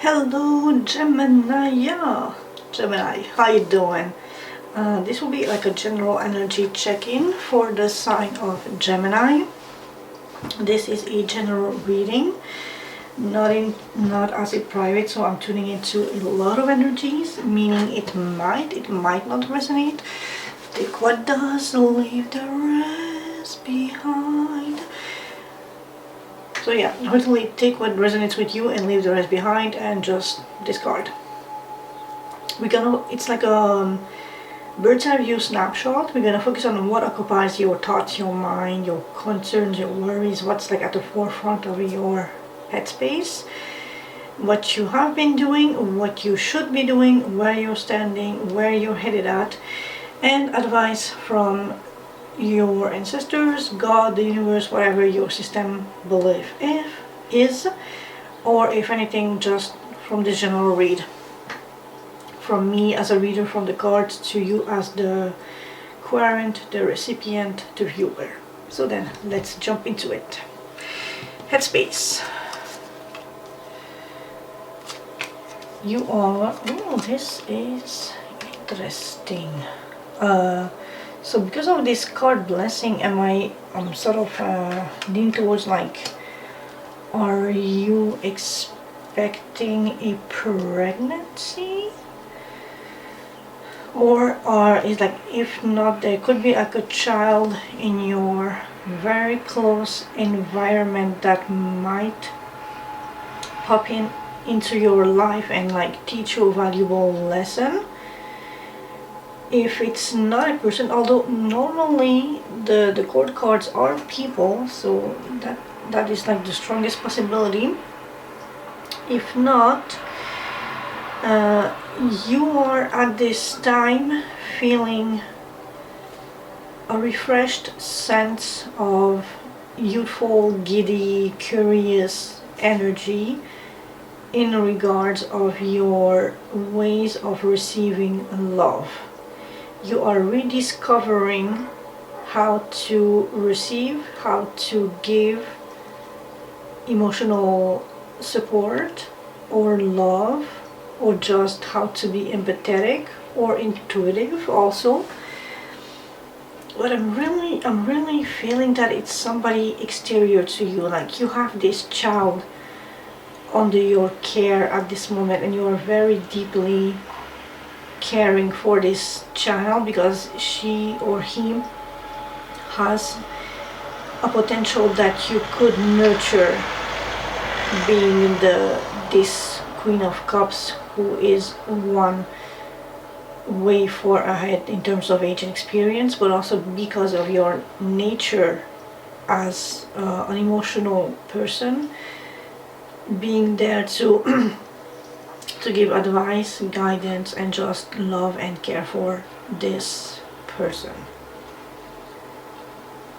Hello Gemini, Gemini, how you doing? This will be like a general energy check-in for the sign of Gemini. This is a general reading, not as a private, so I'm tuning into a lot of energies, meaning it might not resonate. Take what does, leave the rest behind. So yeah, totally take what resonates with you and leave the rest behind and just discard. It's like a bird's eye view snapshot. We're gonna focus on what occupies your thoughts, your mind, your concerns, your worries, what's like at the forefront of your headspace, what you have been doing, what you should be doing, where you're standing, where you're headed at, and advice from your ancestors, God, the universe, whatever your system belief is, or if anything, just from the general read. From me as a reader from the cards to you as the querent, the recipient, the viewer. So then, let's jump into it. Headspace. You are, oh, this is interesting. So because of this card blessing, I'm sort of leaning towards like, are you expecting a pregnancy? Or it's like, if not, there could be like a child in your very close environment that might pop into your life and like teach you a valuable lesson. If it's not a person, although normally the court cards are people, so that is like the strongest possibility. If not, you are at this time feeling a refreshed sense of youthful, giddy, curious energy in regards of your ways of receiving love. You are rediscovering how to receive, how to give emotional support or love, or just how to be empathetic or intuitive also. But I'm really feeling that it's somebody exterior to you, like you have this child under your care at this moment and you are very deeply caring for this child because she or he has a potential that you could nurture, being this Queen of Cups, who is one way far ahead in terms of age and experience, but also because of your nature as an emotional person, being there to to give advice, guidance, and just love and care for this person.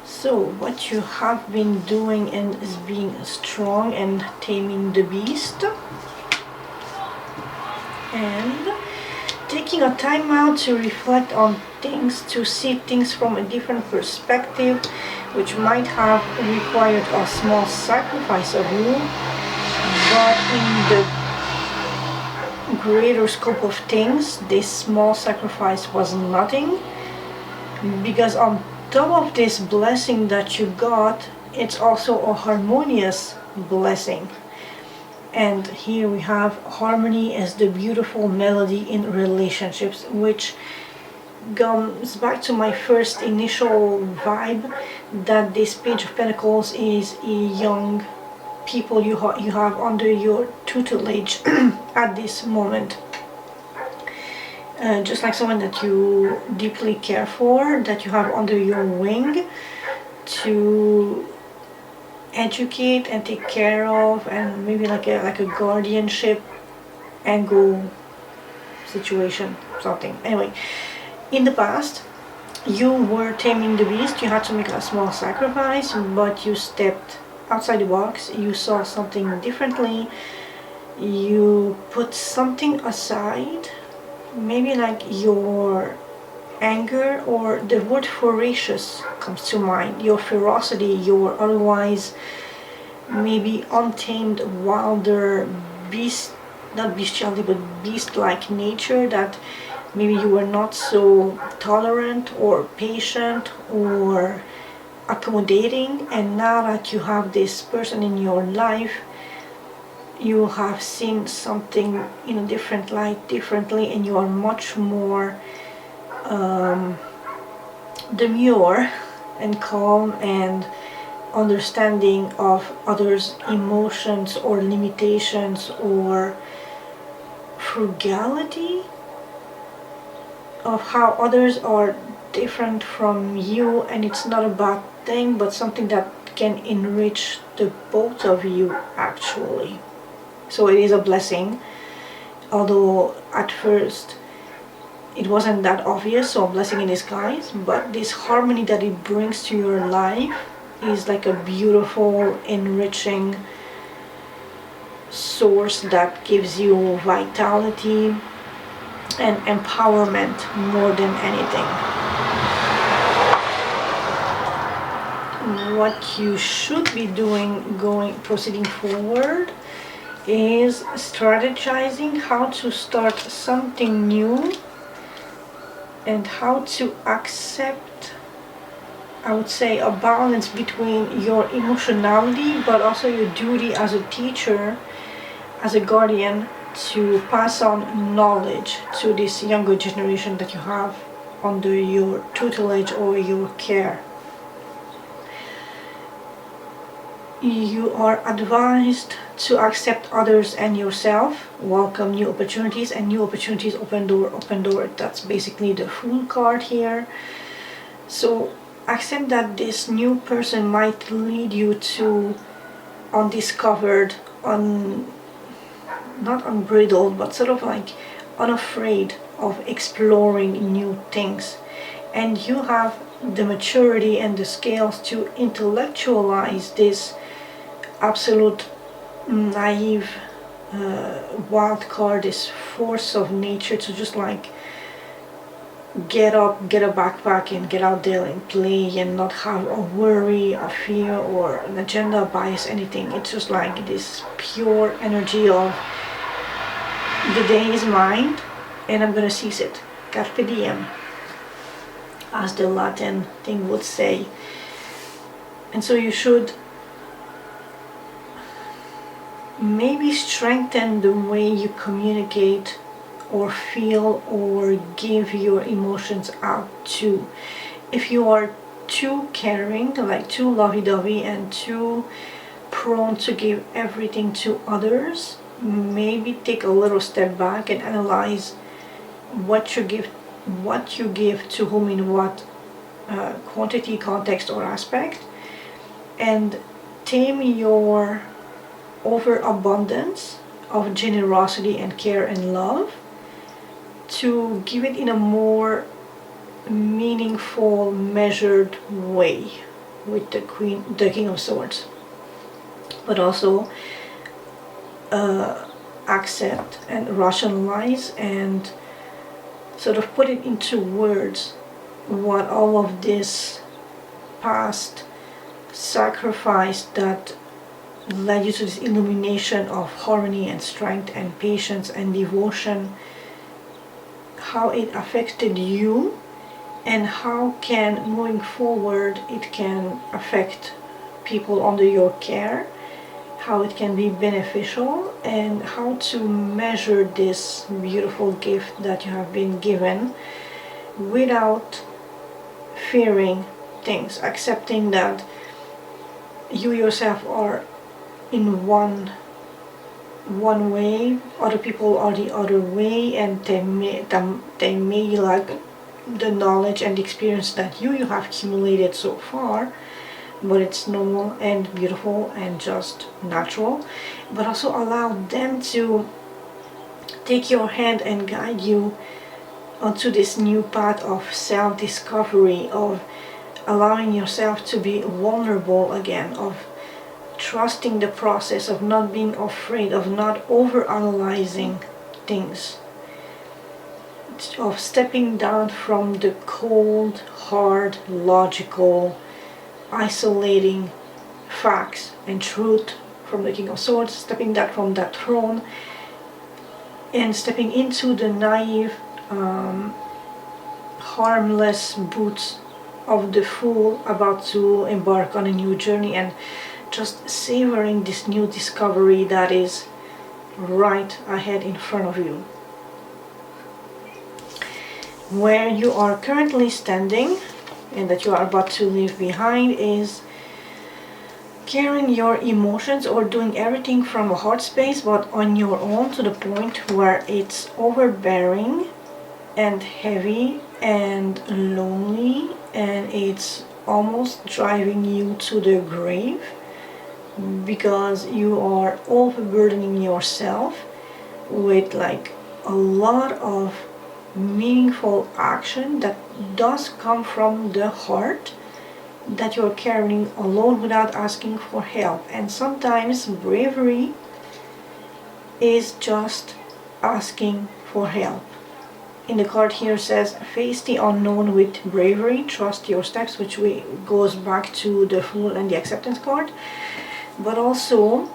So what you have been doing is being strong and taming the beast, and taking a time out to reflect on things, to see things from a different perspective, which might have required a small sacrifice of you, but in the greater scope of things, this small sacrifice was nothing, because on top of this blessing that you got, it's also a harmonious blessing. And here we have harmony as the beautiful melody in relationships, which comes back to my first initial vibe, that this Page of Pentacles is a young people you have under your tutelage at this moment. Just like someone that you deeply care for, that you have under your wing to educate and take care of, and maybe like a guardianship angle situation, something. Anyway, in the past you were taming the beast, you had to make a small sacrifice, but you stepped outside the box, you saw something differently, you put something aside, maybe like your anger, or the word voracious comes to mind, your ferocity, your otherwise maybe untamed, wilder beast not bestiality, but beast-like nature, that maybe you were not so tolerant or patient or accommodating, and now that you have this person in your life, you have seen something in a different light, differently, and you are much more demure and calm and understanding of others' emotions or limitations or frugality, of how others are different from you, and it's not a bad thing, but something that can enrich the both of you actually. So it is a blessing, although at first it wasn't that obvious, so a blessing in disguise, but this harmony that it brings to your life is like a beautiful, enriching source that gives you vitality and empowerment more than anything. What you should be doing proceeding forward is strategizing how to start something new and how to accept, I would say, a balance between your emotionality but also your duty as a teacher, as a guardian, to pass on knowledge to this younger generation that you have under your tutelage or your care. You are advised to accept others and yourself, welcome new opportunities, and new opportunities open door, open door. That's basically the Fool card here. So accept that this new person might lead you to undiscovered, not unbridled, but sort of like unafraid of exploring new things. And you have the maturity and the skills to intellectualize this absolute naive wild card, this force of nature, to just like get up, get a backpack and get out there and play and not have a worry, a fear or an agenda, bias, anything. It's just like this pure energy of the day is mine and I'm gonna seize it. Carpe diem, as the Latin thing would say. And so you should maybe strengthen the way you communicate or feel or give your emotions out to. If you are too caring, like too lovey-dovey and too prone to give everything to others, maybe take a little step back and analyze what you give to whom in what quantity, context or aspect, and tame your overabundance of generosity and care and love to give it in a more meaningful, measured way with the King of Swords. But also accept and rationalize and sort of put it into words what all of this past sacrifice that led you to this illumination of harmony and strength and patience and devotion, how it affected you, and how can moving forward it can affect people under your care, how it can be beneficial, and how to measure this beautiful gift that you have been given without fearing things, accepting that you yourself are in one way, other people are the other way, and they may lack the knowledge and the experience that you have accumulated so far, but it's normal and beautiful and just natural. But also allow them to take your hand and guide you onto this new path of self-discovery, of allowing yourself to be vulnerable again, of trusting the process, of not being afraid, of not overanalyzing things, of stepping down from the cold, hard, logical, isolating facts and truth from the King of Swords, stepping down from that throne and stepping into the naive, harmless boots of the fool about to embark on a new journey, and just savoring this new discovery that is right ahead in front of you. Where you are currently standing and that you are about to leave behind is carrying your emotions or doing everything from a heart space, but on your own, to the point where it's overbearing and heavy and lonely, and it's almost driving you to the grave, because you are overburdening yourself with like a lot of meaningful action that does come from the heart, that you're carrying alone without asking for help. And sometimes bravery is just asking for help. In the card here says, face the unknown with bravery, trust your steps, which goes back to the Fool and the Acceptance card. But also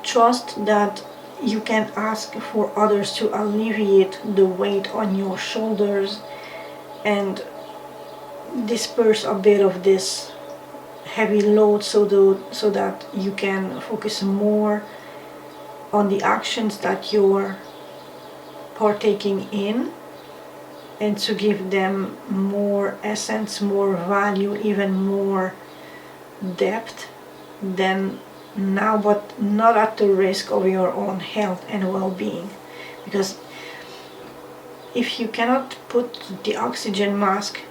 trust that you can ask for others to alleviate the weight on your shoulders and disperse a bit of this heavy load, so that you can focus more on the actions that you're partaking in, and to give them more essence, more value, even more depth than now, but not at the risk of your own health and well-being. Because if you cannot put the oxygen mask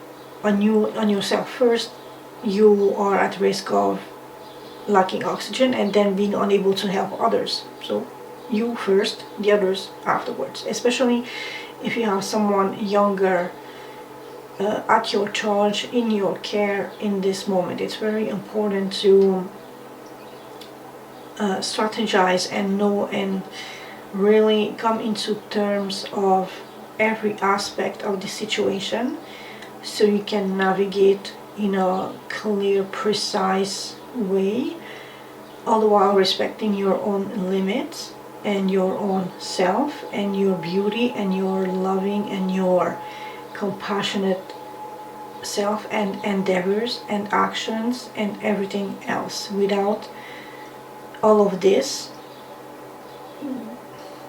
on yourself first, you are at risk of lacking oxygen and then being unable to help others. So you first, the others afterwards, especially if you have someone younger at your charge, in your care in this moment. It's very important to strategize and know and really come into terms of every aspect of the situation, so you can navigate in a clear, precise way, all the while respecting your own limits and your own self and your beauty and your loving and your compassionate self and endeavors and actions and everything else, without all of this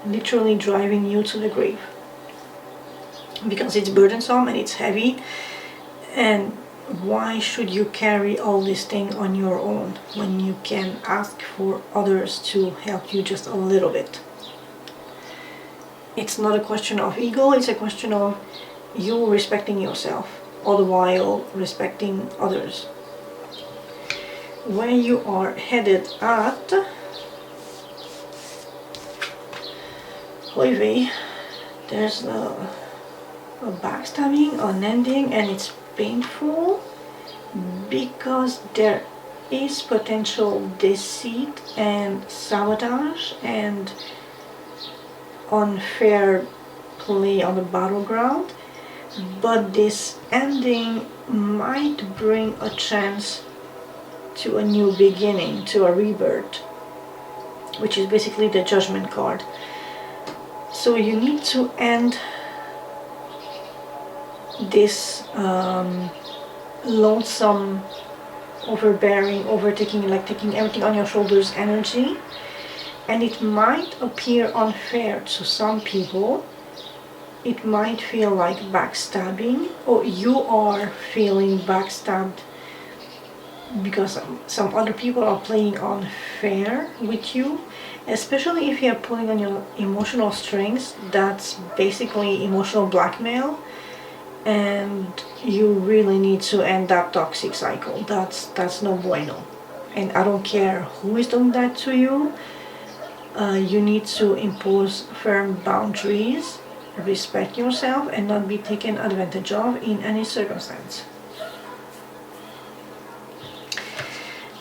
literally driving you to the grave, because it's burdensome and it's heavy. And why should you carry all this thing on your own when you can ask for others to help you just a little bit? It's not a question of ego, it's a question of you respecting yourself, all the while respecting others. Where you are headed at, Hoive, there's a backstabbing, an ending, and it's painful because there is potential deceit and sabotage and unfair play on the battleground. But this ending might bring a chance to a new beginning, to a rebirth, which is basically the Judgment card. So you need to end this lonesome, overbearing, overtaking, like taking everything on your shoulders energy. And it might appear unfair to some people. It might feel like backstabbing, or you are feeling backstabbed because some other people are playing unfair with you, especially if you're pulling on your emotional strings. That's basically emotional blackmail, and you really need to end that toxic cycle. That's no bueno. And I don't care who is doing that to you. You need to impose firm boundaries, respect yourself, and not be taken advantage of in any circumstance.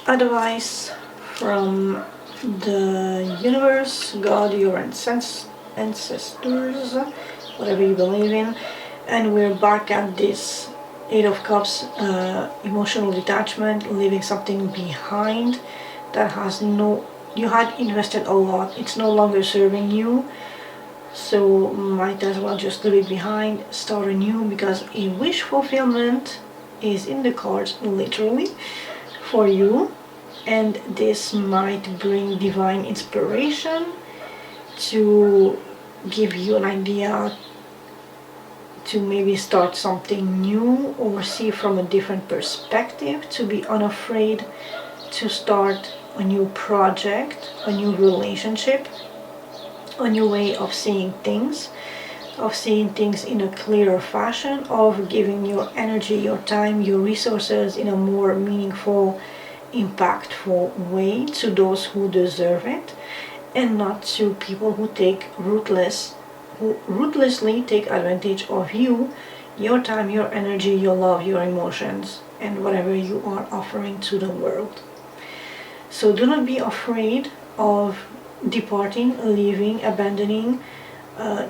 Advice from the universe, God, your ancestors, whatever you believe in. And we're back at this Eight of Cups, emotional detachment, leaving something behind that has you had invested a lot, it's no longer serving you. So might as well just leave it behind, start anew, because a wish fulfillment is in the cards literally for you, and this might bring divine inspiration to give you an idea to maybe start something new or see from a different perspective, to be unafraid to start a new project, a new relationship, a new way of seeing things in a clearer fashion, of giving your energy, your time, your resources in a more meaningful, impactful way to those who deserve it, and not to people who ruthlessly take advantage of you, your time, your energy, your love, your emotions, and whatever you are offering to the world. So do not be afraid of departing, leaving, abandoning,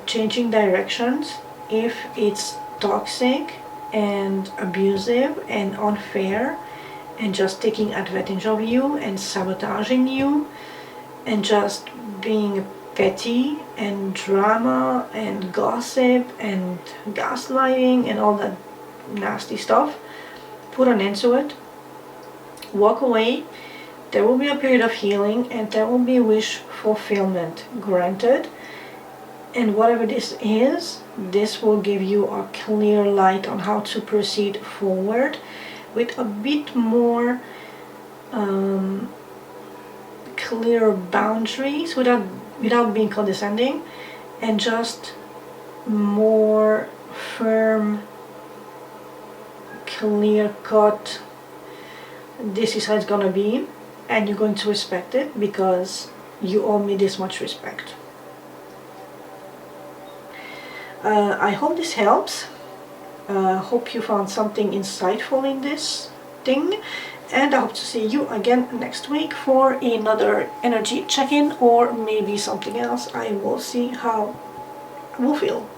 changing directions if it's toxic and abusive and unfair and just taking advantage of you and sabotaging you and just being petty and drama and gossip and gaslighting and all that nasty stuff. Put an end to it. Walk away. There will be a period of healing, and there will be wish fulfillment granted. And whatever this is, this will give you a clear light on how to proceed forward with a bit more clear boundaries, without being condescending, and just more firm, clear cut. This is how it's gonna be, and you're going to respect it because you owe me this much respect. I hope this helps. Hope you found something insightful in this thing, and I hope to see you again next week for another energy check-in, or maybe something else. I will see how I will feel.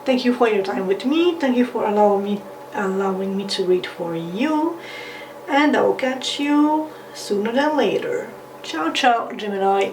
Thank you for your time with me. Thank you for allowing me to read for you, and I will catch you sooner than later. Ciao ciao, Gemini.